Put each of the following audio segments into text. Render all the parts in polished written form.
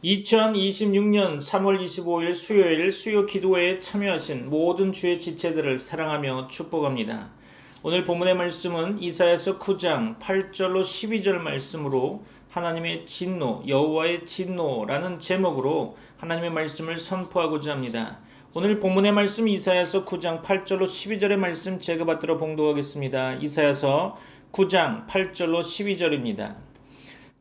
2026년 3월 25일 수요일 수요 기도회에 참여하신 모든 주의 지체들을 사랑하며 축복합니다. 오늘 본문의 말씀은 이사야서 9장 8절로 12절 말씀으로 하나님의 진노, 여호와의 진노라는 제목으로 하나님의 말씀을 선포하고자 합니다. 오늘 본문의 말씀 이사야서 9장 8절로 12절의 말씀 제가 받들어 봉독하겠습니다. 이사야서 9장 8절로 12절입니다.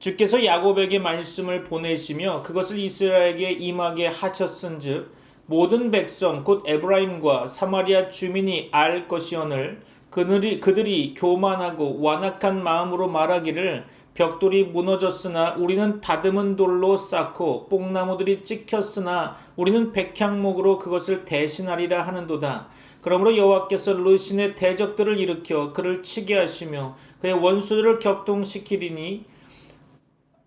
주께서 야곱에게 말씀을 보내시며 그것을 이스라엘에게 임하게 하셨은즉 모든 백성 곧 에브라임과 사마리아 주민이 알 것이오늘 그들이 교만하고 완악한 마음으로 말하기를 벽돌이 무너졌으나 우리는 다듬은 돌로 쌓고 뽕나무들이 찍혔으나 우리는 백향목으로 그것을 대신하리라 하는도다. 그러므로 여호와께서 르신의 대적들을 일으켜 그를 치게 하시며 그의 원수들을 격동시키리니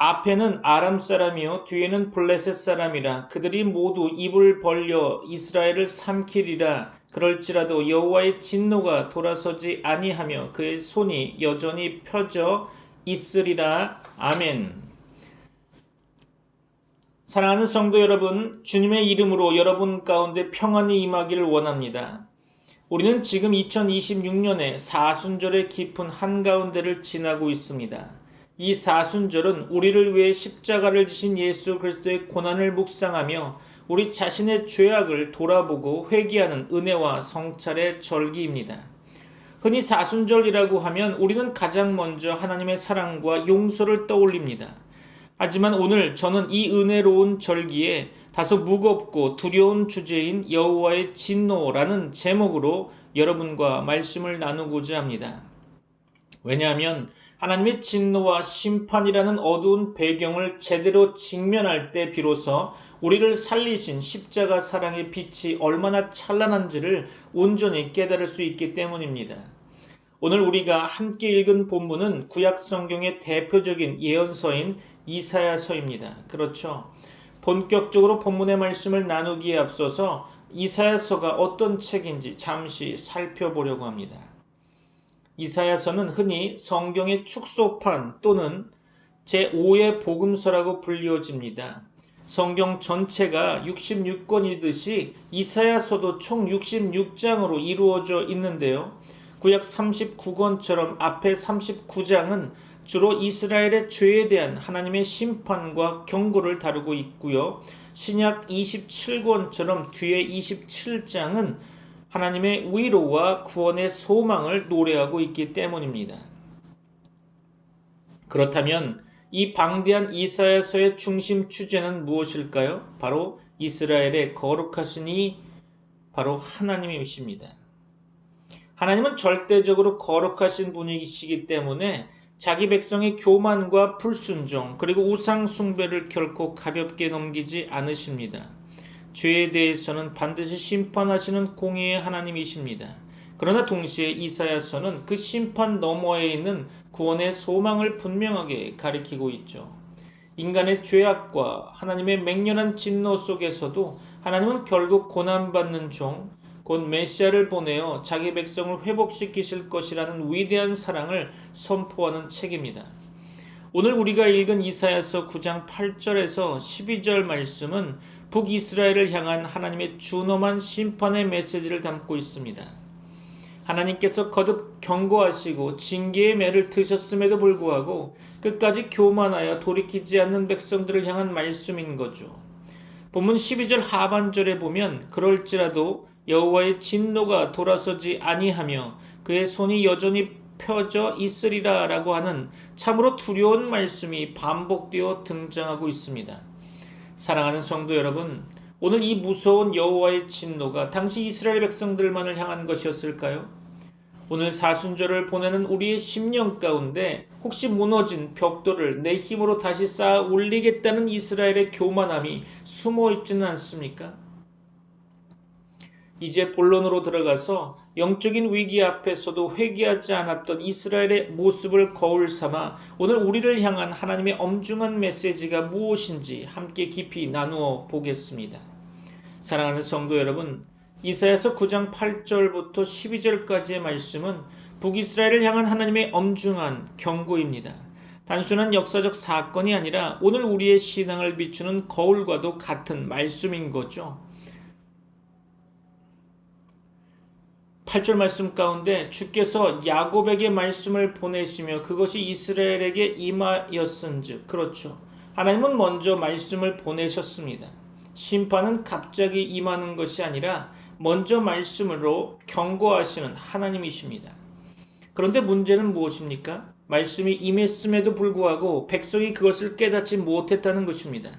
앞에는 아람 사람이요 뒤에는 블레셋 사람이라. 그들이 모두 입을 벌려 이스라엘을 삼키리라. 그럴지라도 여호와의 진노가 돌아서지 아니하며 그의 손이 여전히 펴져 있으리라. 아멘. 사랑하는 성도 여러분, 주님의 이름으로 여러분 가운데 평안이 임하기를 원합니다. 우리는 지금 2026년의 사순절의 깊은 한가운데를 지나고 있습니다. 이 사순절은 우리를 위해 십자가를 지신 예수 그리스도의 고난을 묵상하며 우리 자신의 죄악을 돌아보고 회개하는 은혜와 성찰의 절기입니다. 흔히 사순절이라고 하면 우리는 가장 먼저 하나님의 사랑과 용서를 떠올립니다. 하지만 오늘 저는 이 은혜로운 절기에 다소 무겁고 두려운 주제인 여호와의 진노라는 제목으로 여러분과 말씀을 나누고자 합니다. 왜냐하면 하나님의 진노와 심판이라는 어두운 배경을 제대로 직면할 때 비로소 우리를 살리신 십자가 사랑의 빛이 얼마나 찬란한지를 온전히 깨달을 수 있기 때문입니다. 오늘 우리가 함께 읽은 본문은 구약 성경의 대표적인 예언서인 이사야서입니다. 그렇죠. 본격적으로 본문의 말씀을 나누기에 앞서서 이사야서가 어떤 책인지 잠시 살펴보려고 합니다. 이사야서는 흔히 성경의 축소판 또는 제5의 복음서라고 불리워집니다. 성경 전체가 66권이듯이 이사야서도 총 66장으로 이루어져 있는데요. 구약 39권처럼 앞에 39장은 주로 이스라엘의 죄에 대한 하나님의 심판과 경고를 다루고 있고요. 신약 27권처럼 뒤에 27장은 하나님의 위로와 구원의 소망을 노래하고 있기 때문입니다. 그렇다면 이 방대한 이사야서의 중심 주제는 무엇일까요? 바로 이스라엘의 거룩하시니 바로 하나님이십니다. 하나님은 절대적으로 거룩하신 분이시기 때문에 자기 백성의 교만과 불순종 그리고 우상 숭배를 결코 가볍게 넘기지 않으십니다. 죄에 대해서는 반드시 심판하시는 공의의 하나님이십니다. 그러나 동시에 이사야서는 그 심판 너머에 있는 구원의 소망을 분명하게 가리키고 있죠. 인간의 죄악과 하나님의 맹렬한 진노 속에서도 하나님은 결국 고난받는 종, 곧 메시아를 보내어 자기 백성을 회복시키실 것이라는 위대한 사랑을 선포하는 책입니다. 오늘 우리가 읽은 이사야서 9장 8절에서 12절 말씀은 북이스라엘을 향한 하나님의 준엄한 심판의 메시지를 담고 있습니다. 하나님께서 거듭 경고하시고 징계의 매를 드셨음에도 불구하고 끝까지 교만하여 돌이키지 않는 백성들을 향한 말씀인 거죠. 본문 12절 하반절에 보면 그럴지라도 여호와의 진노가 돌아서지 아니하며 그의 손이 여전히 펴져 있으리라 라고 하는 참으로 두려운 말씀이 반복되어 등장하고 있습니다. 사랑하는 성도 여러분, 오늘 이 무서운 여호와의 진노가 당시 이스라엘 백성들만을 향한 것이었을까요? 오늘 사순절을 보내는 우리의 심령 가운데 혹시 무너진 벽돌을 내 힘으로 다시 쌓아 올리겠다는 이스라엘의 교만함이 숨어 있지는 않습니까? 이제 본론으로 들어가서 영적인 위기 앞에서도 회개하지 않았던 이스라엘의 모습을 거울 삼아 오늘 우리를 향한 하나님의 엄중한 메시지가 무엇인지 함께 깊이 나누어 보겠습니다. 사랑하는 성도 여러분, 이사야서 9장 8절부터 12절까지의 말씀은 북이스라엘을 향한 하나님의 엄중한 경고입니다. 단순한 역사적 사건이 아니라 오늘 우리의 신앙을 비추는 거울과도 같은 말씀인 거죠. 8절 말씀 가운데 주께서 야곱에게 말씀을 보내시며 그것이 이스라엘에게 임하였은즉, 그렇죠. 하나님은 먼저 말씀을 보내셨습니다. 심판은 갑자기 임하는 것이 아니라 먼저 말씀으로 경고하시는 하나님이십니다. 그런데 문제는 무엇입니까? 말씀이 임했음에도 불구하고 백성이 그것을 깨닫지 못했다는 것입니다.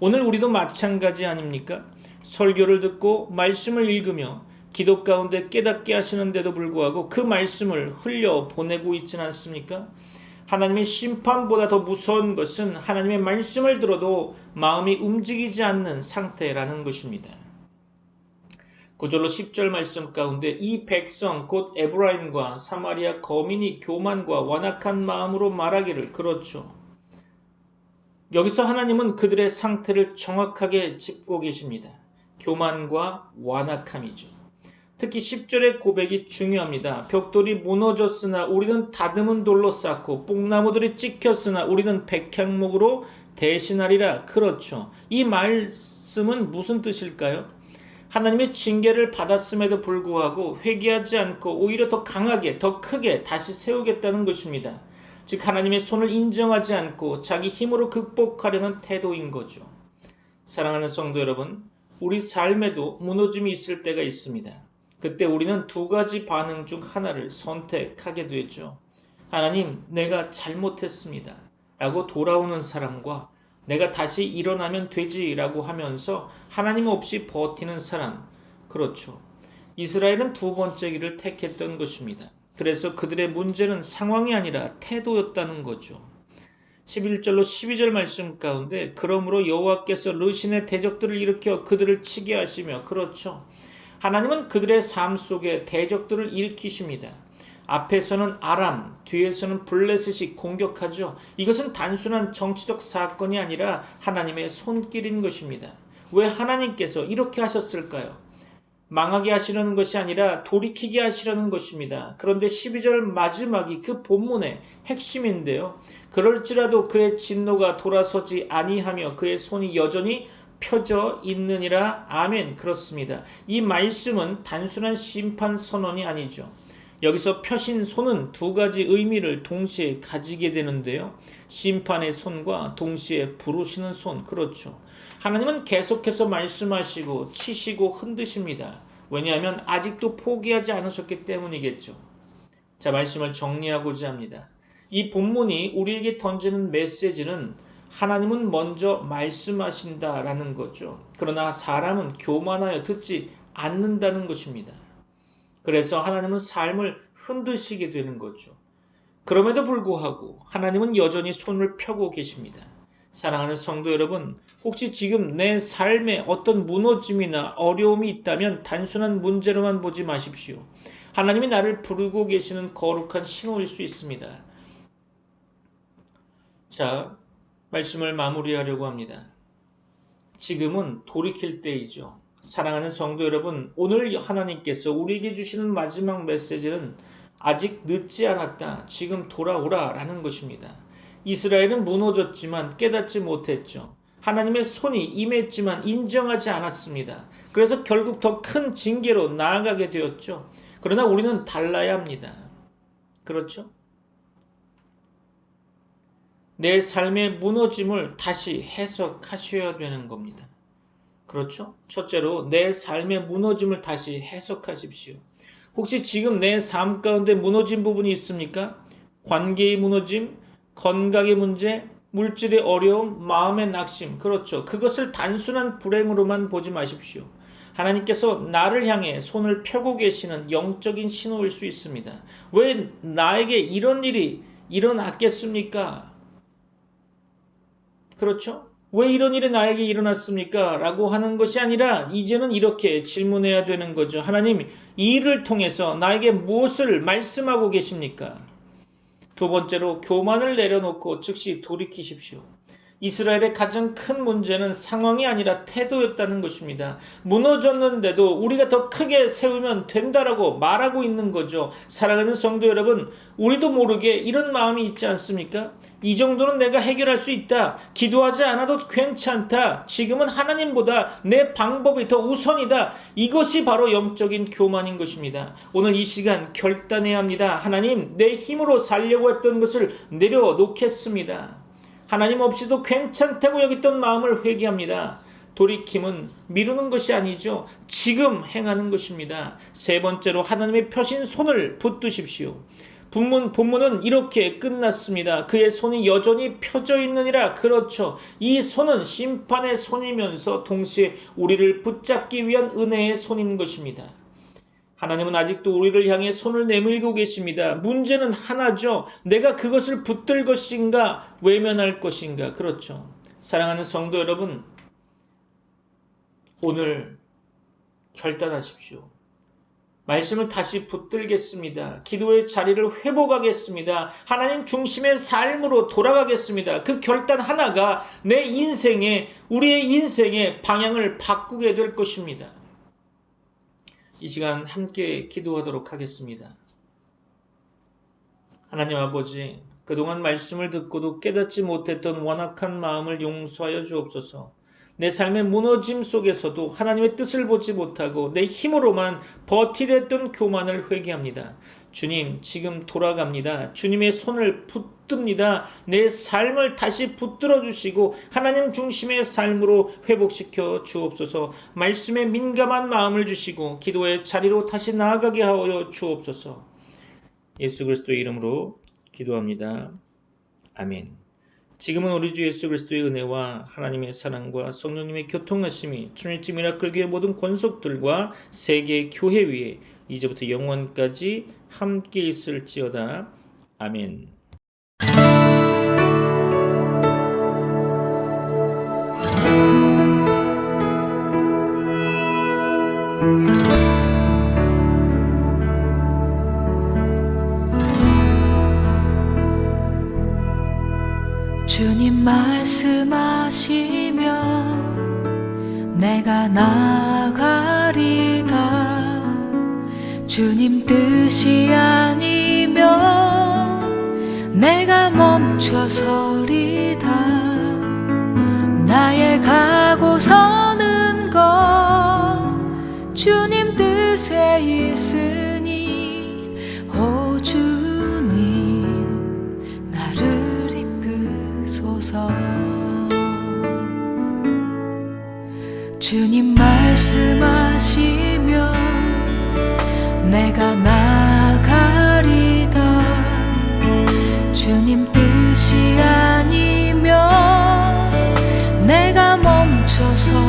오늘 우리도 마찬가지 아닙니까? 설교를 듣고 말씀을 읽으며 기도 가운데 깨닫게 하시는데도 불구하고 그 말씀을 흘려 보내고 있지는 않습니까? 하나님의 심판보다 더 무서운 것은 하나님의 말씀을 들어도 마음이 움직이지 않는 상태라는 것입니다. 9절로 10절 말씀 가운데 이 백성 곧 에브라임과 사마리아 거민이 교만과 완악한 마음으로 말하기를, 그렇죠. 여기서 하나님은 그들의 상태를 정확하게 짚고 계십니다. 교만과 완악함이죠. 특히 10절의 고백이 중요합니다. 벽돌이 무너졌으나 우리는 다듬은 돌로 쌓고 뽕나무들이 찍혔으나 우리는 백향목으로 대신하리라. 그렇죠. 이 말씀은 무슨 뜻일까요? 하나님의 징계를 받았음에도 불구하고 회개하지 않고 오히려 더 강하게, 더 크게 다시 세우겠다는 것입니다. 즉 하나님의 손을 인정하지 않고 자기 힘으로 극복하려는 태도인 거죠. 사랑하는 성도 여러분, 우리 삶에도 무너짐이 있을 때가 있습니다. 그때 우리는 두 가지 반응 중 하나를 선택하게 되죠. 하나님, 내가 잘못했습니다 라고 돌아오는 사람과 내가 다시 일어나면 되지 라고 하면서 하나님 없이 버티는 사람, 그렇죠. 이스라엘은 두 번째 길을 택했던 것입니다. 그래서 그들의 문제는 상황이 아니라 태도였다는 거죠. 11절로 12절 말씀 가운데 그러므로 여호와께서 르신의 대적들을 일으켜 그들을 치게 하시며, 그렇죠. 하나님은 그들의 삶 속에 대적들을 일으키십니다. 앞에서는 아람, 뒤에서는 블레셋이 공격하죠. 이것은 단순한 정치적 사건이 아니라 하나님의 손길인 것입니다. 왜 하나님께서 이렇게 하셨을까요? 망하게 하시려는 것이 아니라 돌이키게 하시려는 것입니다. 그런데 12절 마지막이 그 본문의 핵심인데요. 그럴지라도 그의 진노가 돌아서지 아니하며 그의 손이 여전히 펴져 있느니라. 아멘. 그렇습니다. 이 말씀은 단순한 심판 선언이 아니죠. 여기서 펴신 손은 두 가지 의미를 동시에 가지게 되는데요. 심판의 손과 동시에 부르시는 손, 그렇죠. 하나님은 계속해서 말씀하시고 치시고 흔드십니다. 왜냐하면 아직도 포기하지 않으셨기 때문이겠죠. 자, 말씀을 정리하고자 합니다. 이 본문이 우리에게 던지는 메시지는 하나님은 먼저 말씀하신다라는 거죠. 그러나 사람은 교만하여 듣지 않는다는 것입니다. 그래서 하나님은 삶을 흔드시게 되는 거죠. 그럼에도 불구하고 하나님은 여전히 손을 펴고 계십니다. 사랑하는 성도 여러분, 혹시 지금 내 삶에 어떤 무너짐이나 어려움이 있다면 단순한 문제로만 보지 마십시오. 하나님이 나를 부르고 계시는 거룩한 신호일 수 있습니다. 자, 말씀을 마무리하려고 합니다. 지금은 돌이킬 때이죠. 사랑하는 성도 여러분, 오늘 하나님께서 우리에게 주시는 마지막 메시지는 아직 늦지 않았다, 지금 돌아오라 라는 것입니다. 이스라엘은 무너졌지만 깨닫지 못했죠. 하나님의 손이 임했지만 인정하지 않았습니다. 그래서 결국 더 큰 징계로 나아가게 되었죠. 그러나 우리는 달라야 합니다. 그렇죠? 내 삶의 무너짐을 다시 해석하셔야 되는 겁니다. 그렇죠? 첫째로 내 삶의 무너짐을 다시 해석하십시오. 혹시 지금 내 삶 가운데 무너진 부분이 있습니까? 관계의 무너짐, 건강의 문제, 물질의 어려움, 마음의 낙심. 그렇죠. 그것을 단순한 불행으로만 보지 마십시오. 하나님께서 나를 향해 손을 펴고 계시는 영적인 신호일 수 있습니다. 왜 나에게 이런 일이 일어났겠습니까? 그렇죠? 왜 이런 일이 나에게 일어났습니까? 라고 하는 것이 아니라 이제는 이렇게 질문해야 되는 거죠. 하나님, 이 일을 통해서 나에게 무엇을 말씀하고 계십니까? 두 번째로 교만을 내려놓고 즉시 돌이키십시오. 이스라엘의 가장 큰 문제는 상황이 아니라 태도였다는 것입니다. 무너졌는데도 우리가 더 크게 세우면 된다라고 말하고 있는 거죠. 사랑하는 성도 여러분, 우리도 모르게 이런 마음이 있지 않습니까? 이 정도는 내가 해결할 수 있다. 기도하지 않아도 괜찮다. 지금은 하나님보다 내 방법이 더 우선이다. 이것이 바로 영적인 교만인 것입니다. 오늘 이 시간 결단해야 합니다. 하나님, 내 힘으로 살려고 했던 것을 내려놓겠습니다. 하나님 없이도 괜찮다고 여겼던 마음을 회개합니다. 돌이킴은 미루는 것이 아니죠. 지금 행하는 것입니다. 세 번째로 하나님의 펴신 손을 붙드십시오. 본문은 이렇게 끝났습니다. 그의 손이 여전히 펴져 있느니라. 그렇죠. 이 손은 심판의 손이면서 동시에 우리를 붙잡기 위한 은혜의 손인 것입니다. 하나님은 아직도 우리를 향해 손을 내밀고 계십니다. 문제는 하나죠. 내가 그것을 붙들 것인가 외면할 것인가. 그렇죠. 사랑하는 성도 여러분, 오늘 결단하십시오. 말씀을 다시 붙들겠습니다. 기도의 자리를 회복하겠습니다. 하나님 중심의 삶으로 돌아가겠습니다. 그 결단 하나가 내 인생에, 우리의 인생의 방향을 바꾸게 될 것입니다. 이 시간 함께 기도하도록 하겠습니다. 하나님 아버지, 그동안 말씀을 듣고도 깨닫지 못했던 완악한 마음을 용서하여 주옵소서. 내 삶의 무너짐 속에서도 하나님의 뜻을 보지 못하고 내 힘으로만 버티려던 교만을 회개합니다. 주님, 지금 돌아갑니다. 주님의 손을 붙듭니다. 내 삶을 다시 붙들어 주시고 하나님 중심의 삶으로 회복시켜 주옵소서. 말씀에 민감한 마음을 주시고 기도의 자리로 다시 나아가게 하여 주옵소서. 예수 그리스도의 이름으로 기도합니다. 아멘. 지금은 우리 주 예수 그리스도의 은혜와 하나님의 사랑과 성령님의 교통하심이 트리니티 미라클 교회 모든 권속들과 세계 교회 위에 이제부터 영원까지 함께 있을지어다. 아멘. 주님 말씀하시면 내가 나가리다. 주님 뜻이 아니면 내가 멈춰서리다. 나의 가고 서는 것 주님 뜻에 있으니 오 주님 나를 이끄소서. 주님 말씀하시면 내가 나가리다. 주님 뜻이 아니면 내가 멈춰서리다.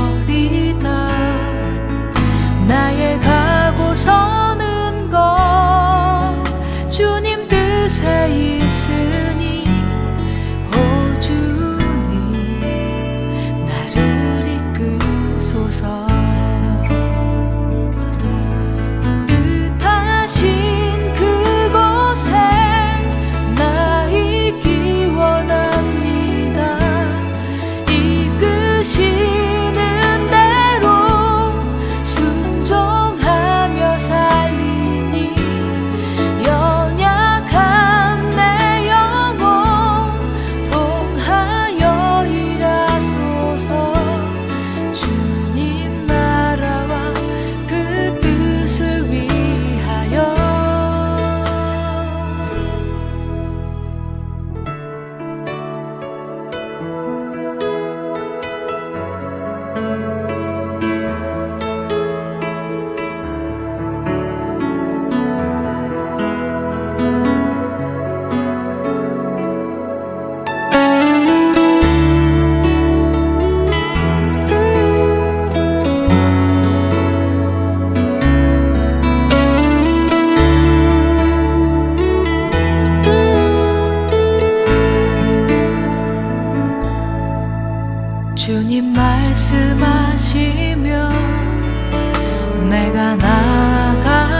나의 가고 서는 것 주님 뜻에 있으니 오 주님 나를 이끄소서. 뜻하신 그곳에 나 있기 원합니다. 이끄시는 대로 순종하며 살리니 연약한 내 영혼 통하여 일하소서. 주님 나라와 그 뜻을 위하여. 주님 말씀하시면 내가 나가리다.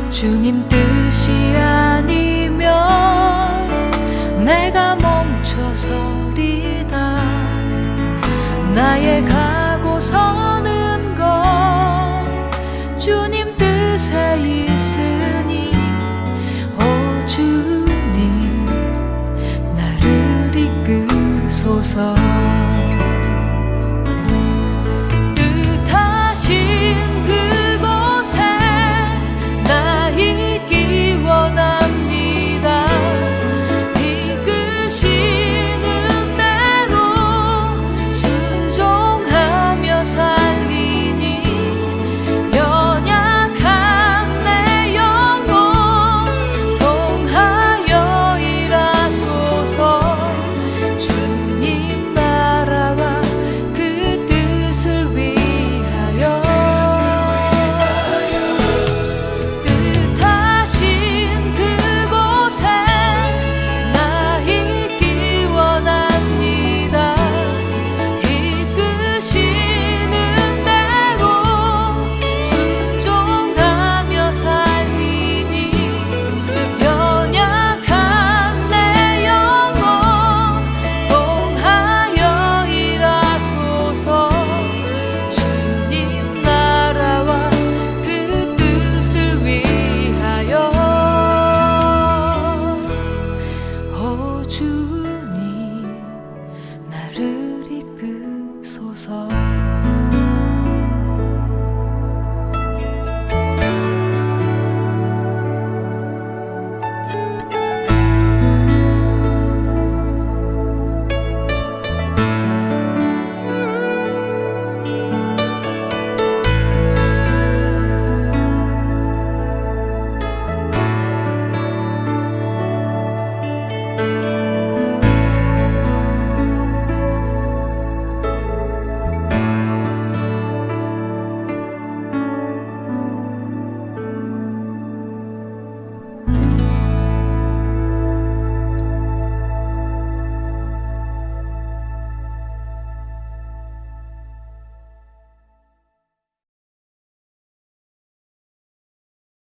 주님 뜻이 아니면 내가 멈춰 주소서. 뜻하신 그곳에 나 있기 원합니다. 이끄시는 대로 순종하며 살리니 연약한 내 영혼 통하여 일하소서. 주님 나라와 그 뜻을 위하여 뜻하신 그곳에 나 있기 원합니다. 이끄시는 대로 순종하며 살리니 연약한 내 영혼 통하여 일하소서. 주님 나라와 그 뜻을 위하여. 오 주님 나를